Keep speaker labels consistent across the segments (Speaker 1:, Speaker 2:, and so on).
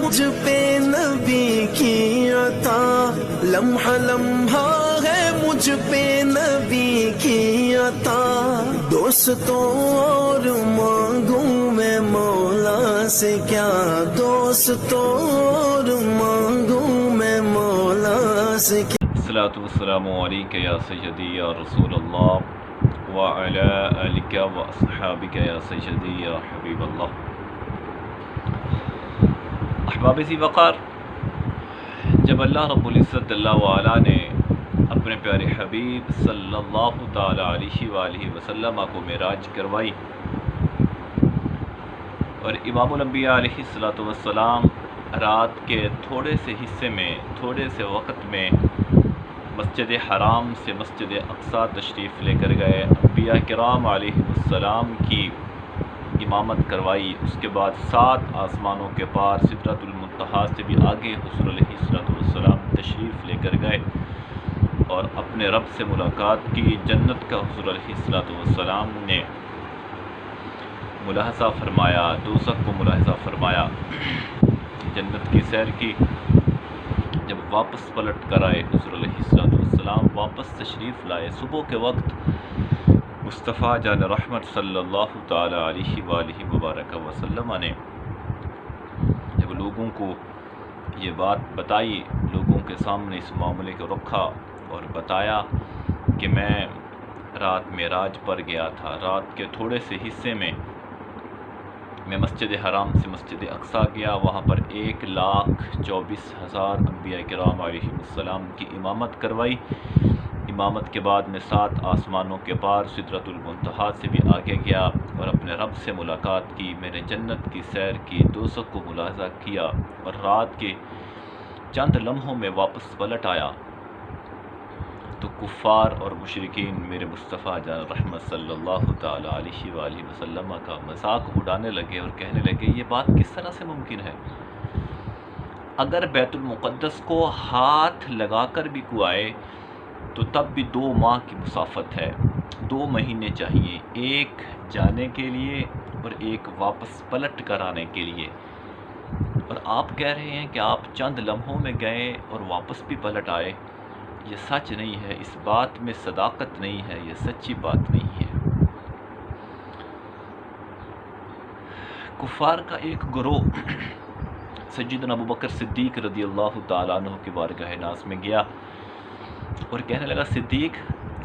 Speaker 1: مجھ پہ نبی کی عطا، لمحہ لمحہ ہے مجھ پہ نبی کی عطا، دوستوں اور مانگوں میں مولا سے کیا، دوستوں اور مانگوں میں مولا سے کیا۔
Speaker 2: الصلاۃ والسلام علیک یا سیدی یا رسول اللہ وعلی آلک و اصحابک یا سیدی یا حبیب اللہ۔ احباب ذی وقار، جب اللہ رب العزت اللہ وعلا نے اپنے پیارے حبیب صلی اللہ تعالی علیہ وآلہ وسلم کو معراج کروائی اور امام الانبیاء علیہ الصلوۃ والسلام رات کے تھوڑے سے حصے میں، تھوڑے سے وقت میں مسجد حرام سے مسجد اقصی تشریف لے کر گئے، انبیاء کرام علیہ السلام کی امامت کروائی، اس کے بعد 7 آسمانوں کے پار سدرۃ المنتہا سے بھی آگے حضور علیہ السلام تشریف لے کر گئے اور اپنے رب سے ملاقات کی، جنت کا حضور علیہ السلام نے ملاحظہ فرمایا، دوزخ کو ملاحظہ فرمایا، جنت کی سیر کی۔ جب واپس پلٹ کر آئے حضور علیہ السلام واپس تشریف لائے، صبح کے وقت مصطفیٰ جان رحمت صلی اللہ تعالی علیہ وآلہ وبارک وسلم نے جب لوگوں کو یہ بات بتائی، لوگوں کے سامنے اس معاملے کو رکھا اور بتایا کہ میں رات معراج پر گیا تھا، رات کے تھوڑے سے حصے میں میں مسجد حرام سے مسجد اقصی گیا، وہاں پر 1,24,000 انبیاء کرام علیہ السلام کی امامت کروائی، امامت کے بعد میں 7 آسمانوں کے پار سدرۃ المنتہا سے بھی آگے گیا اور اپنے رب سے ملاقات کی، میں نے جنت کی سیر کی، دوزخ کو ملاحظہ کیا اور رات کے چند لمحوں میں واپس پلٹ آیا تو کفار اور مشرکین میرے مصطفیٰ جان رحمت صلی اللہ تعالی علیہ وآلہ وسلم کا مذاق اڑانے لگے اور کہنے لگے یہ بات کس طرح سے ممکن ہے؟ اگر بیت المقدس کو ہاتھ لگا کر بھی کوئی آئے تو تب بھی 2 ماہ کی مسافت ہے، 2 مہینے چاہیے، ایک جانے کے لیے اور ایک واپس پلٹ کر آنے کے لیے، اور آپ کہہ رہے ہیں کہ آپ چند لمحوں میں گئے اور واپس بھی پلٹ آئے۔ یہ سچ نہیں ہے، اس بات میں صداقت نہیں ہے، یہ سچی بات نہیں ہے۔ کفار کا ایک گروہ سیدنا ابوبکر صدیق رضی اللہ تعالیٰ عنہ کی بارگاہ ناز میں گیا اور کہنے لگا صدیق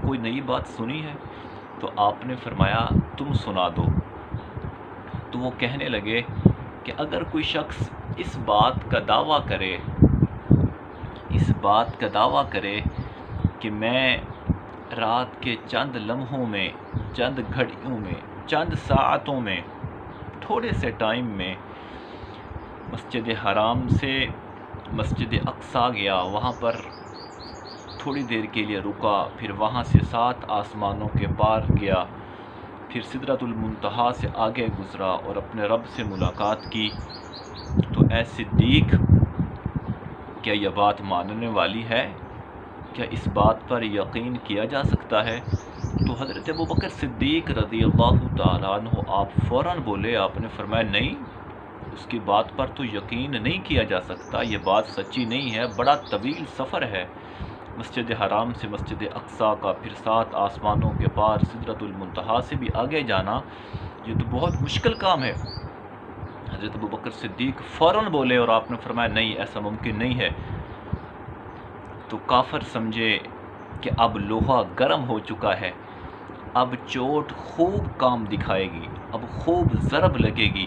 Speaker 2: کوئی نئی بات سنی ہے؟ تو آپ نے فرمایا تم سنا دو۔ تو وہ کہنے لگے کہ اگر کوئی شخص اس بات کا دعویٰ کرے کہ میں رات کے چند لمحوں میں، چند گھڑیوں میں، چند ساعتوں میں، تھوڑے سے ٹائم میں مسجد حرام سے مسجد اقصی گیا، وہاں پر تھوڑی دیر کے لیے رکا، پھر وہاں سے 7 آسمانوں کے پار گیا، پھر سدرۃ المنتہا سے آگے گزرا اور اپنے رب سے ملاقات کی، تو اے صدیق کیا یہ بات ماننے والی ہے؟ کیا اس بات پر یقین کیا جا سکتا ہے؟ تو حضرت ابوبکر صدیق رضی اللہ تعالیٰ عنہ آپ فوراً بولے، آپ نے فرمایا نہیں، اس کی بات پر تو یقین نہیں کیا جا سکتا، یہ بات سچی نہیں ہے، بڑا طویل سفر ہے مسجد حرام سے مسجد اقصی کا، پھر 7 آسمانوں کے پار سدرۃ المنتہا سے بھی آگے جانا، یہ تو بہت مشکل کام ہے۔ حضرت ابوبکر صدیق فوراً بولے اور آپ نے فرمایا نہیں، ایسا ممکن نہیں ہے۔ تو کافر سمجھے کہ اب لوہا گرم ہو چکا ہے، اب چوٹ خوب کام دکھائے گی، اب خوب ضرب لگے گی،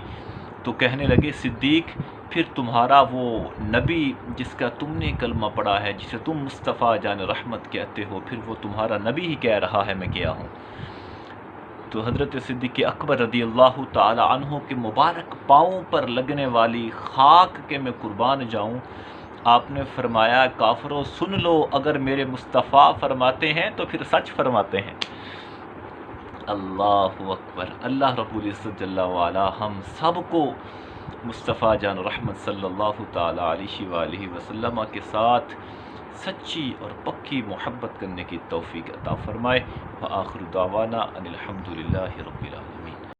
Speaker 2: تو کہنے لگے صدیق پھر تمہارا وہ نبی جس کا تم نے کلمہ پڑھا ہے، جسے تم مصطفیٰ جان رحمت کہتے ہو، پھر وہ تمہارا نبی ہی کہہ رہا ہے میں کیا ہوں۔ تو حضرت صدیق اکبر رضی اللہ تعالی عنہ کے مبارک پاؤں پر لگنے والی خاک کے میں قربان جاؤں، آپ نے فرمایا کافرو سن لو، اگر میرے مصطفیٰ فرماتے ہیں تو پھر سچ فرماتے ہیں۔ اللہ اکبر۔ اللہ رب العزت جل وعلا ہم سب کو مصطفیٰ جان رحمت صلی اللہ تعالی علیہ وآلہ وسلم کے ساتھ سچی اور پکی محبت کرنے کی توفیق عطا فرمائے۔ وآخر دعوانا ان الحمد للہ رب العالمین۔